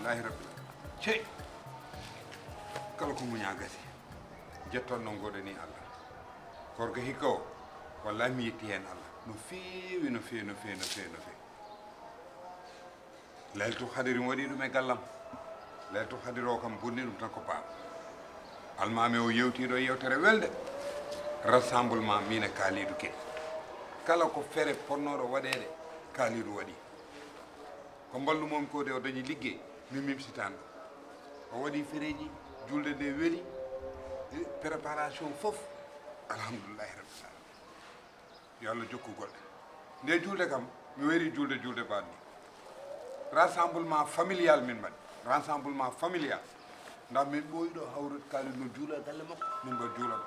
alhamdulillahi rabbil alamin kala ko muña gasi jettonno ngoɗoni Allah korka hikka o wallahi mi yetti hen Allah no feewi no feewi no feewi no feewi no feewi laylatul hadiri waɗi ɗum e gallam laylatul hadiri o kam bonni ɗum tan ko paam almami o yewtiɗo yewtere welde rassemblement min e Kalidou ke kala ko fere ponnoɗo waɗede Kalidou waɗi ko mballumomi ko de o dañi liggey min mimsitano o waɗi fereji julde nde weeli préparation fof alhamdulillahi rabbil alamin yo Allah jokku goɗɗe nde julde kam mi wari julde baɗni rassemblement familial min mbaɗi rassemblement familial ndax min ɓooyiɗo hawrude Kalidou no juula galle makko min mbaɗ juulaɗo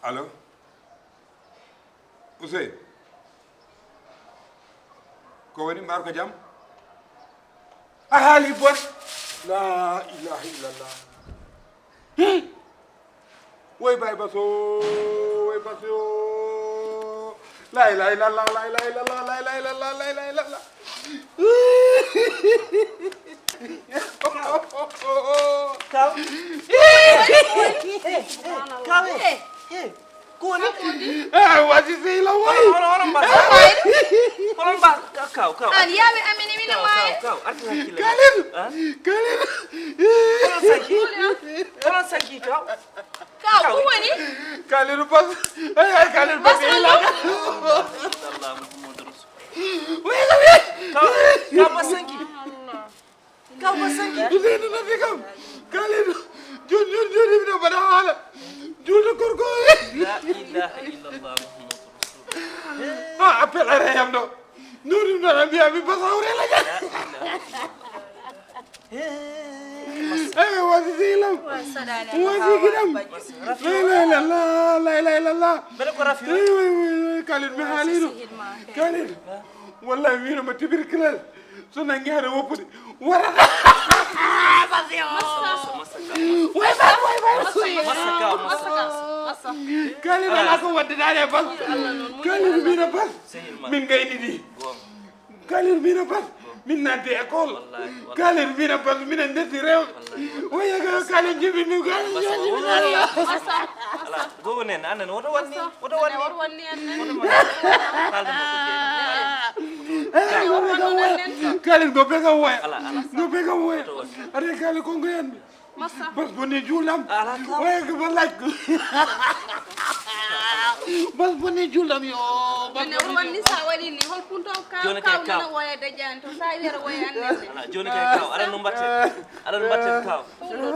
allo Ousseyn ko woni mbar ko jam a haali bon la ilaha illallah woy bay baso la ilaha illallah la ilaha illallah la ilaha illallah la ilaha illallah Kaw Kaw Koni wasi sey la way hono mba Kaw an yaɓe amini mina maye Kaw arti hakkille Kalidou hono saggi Kaw kaw ko woni Kalidou bas ay Kalidou bas la Allah Muhammadu Rasul Kaw basangi Kaw basangi Ousseyn na fi kam Kalidou joni mi do bada hala julde gorko la ilaha illallah Muhammadu Rasul appel are yam do nuri no biya mi bas hawre la ja wasi silam wasi gidam la ilaha bele ko rafi Kalidou mi haalino Kalidou wallahi wino ma tibir kilal so nangi hade woppude warata Kalidou ala ko waddidade bas Kalidou mina bas min gayni di Kalidou mina bas min nante école Kalidou mina bas min ndesi rew oyaga Kalidou jibi mi ala gogo nen anen woto wanni Kalidou go bega woya are Kalidou ko ngoyan bas boni julam oyaga ba laaj ko bas boni julam yo mine wonni sa waɗi ni hol punto kaw nana woya daƴani to sa wiyata woya annene joni kay Kaw aɗa no mbatten Kaw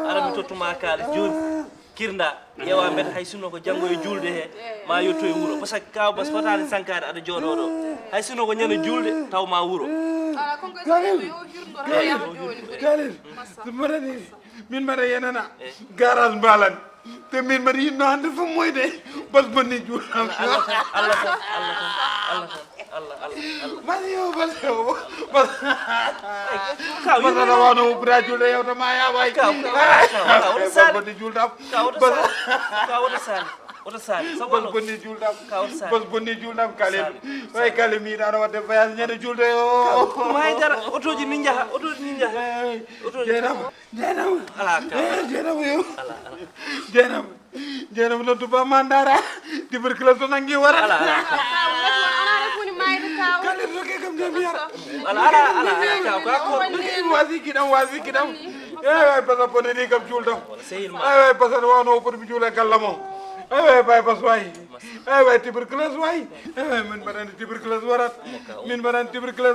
aɗa mi tottuma kaali joni kirda ƴewa mbete hay sinno ko janggo e julde he ma yetto e wuuro par ce que Kaw bas fotani sankade aɗa jooɗoɗo hay sinno ko ñande julde taw ma wuuro ala konko yo jurdo yama joni Kalidou mbaɗani min mbaɗa yenana garage mbalan te min mbaɗa yinno hande fof moyde bas bonni juulam bas aɗa wawno woppuda julde yewta ma yaway bas bonni juldam oto sali bas bonni juldam bas bonni juldam Kalidou way Kalidou miɗano wadde voyage ñande julde o ma haydara otoji ni jaha jeenam ala Kaw jeenam yo jeenam no tuba mandara tuberculose to nangi wara ala refuni mayde kaw Kalidou ke kam jam yara ala Kaw ko wasi kidam ay basa bonani kam juldam ay basa wano pour mi jula gallamo ay bay bas way ay tuberculose way ay min badan tuberculose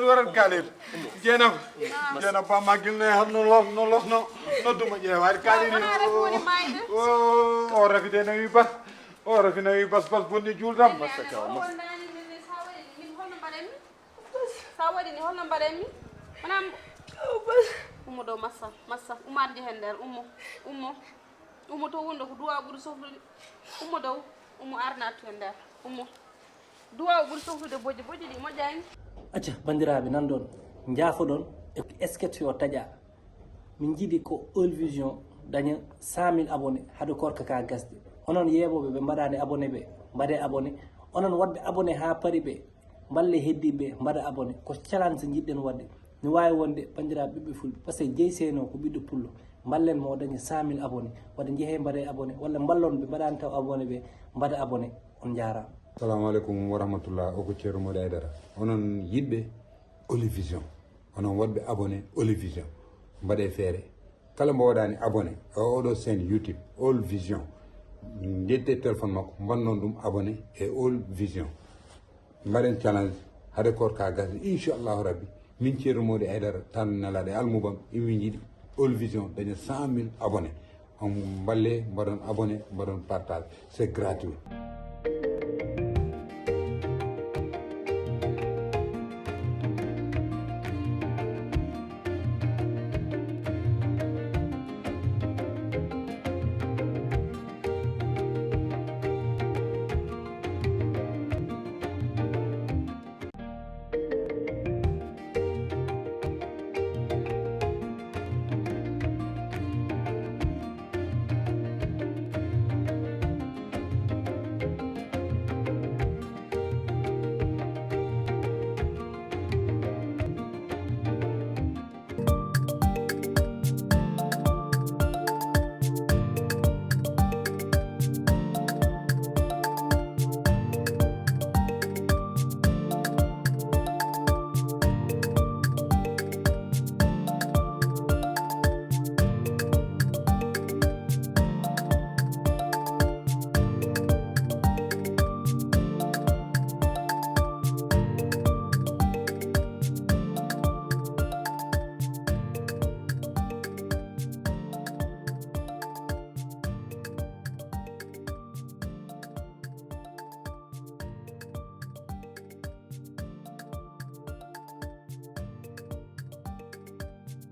warat Kalidou jeenam ba magil ne har no los no duma je war Kalidou o rafide nawi bas bonni juldam basta Kaw sa waɗi ni holno mbaɗenmi manam ummo dow massa ummat jehen nder ummo to wonɗo ko duwa ɓuuri sohlude ummo dow ummo arnatu hen nder ummo duwa ɓuuri sohlude bojji ɗi moƴƴani acca bandiraɓe nan ɗon jaafoɗon e sketch yo taƴa min jiiɗi ko All Vision daña 100 000 abonné haade korka ka gasde onon yeeɓoɓe ɓe mbaɗani abonné ɓe mbaɗe abonné onon wadɓe abonné ha paari ɓe mballe heddiɓe mbaɗa abonné ko challenge jiɗɗen wadde ne wawi wonde bandiraɓe ɓiɓɓe fulɓe par ce que jeeyi seno ko ɓiɗɗo pullo mballen mo dañi 100 000 abonné wadde jeehe mbaɗe abonné walla mballon ɓe mbaɗani taw abonné ɓe mbaɗa abonné on jarama. assalamu aleykum wa rahmatullah o ko ceerno moɗo aydara onon yiɗɓe Olivision onon waɗɓe abonné Olivision mbaɗe feere kala mbo waɗani abonné e oɗo chaîne YouTube All Vision jedde téléphone makko mbannon ɗum abonné e All Vision mbaɗen challenge haade korka gasde inchallahu rabbi min ceerno moɗo aydara tan nelaɗo e almubam imin jiiɗi All Vision daña 100 000 abonné on mballe mbaɗon abonné mbaɗon partage c'est gratuit.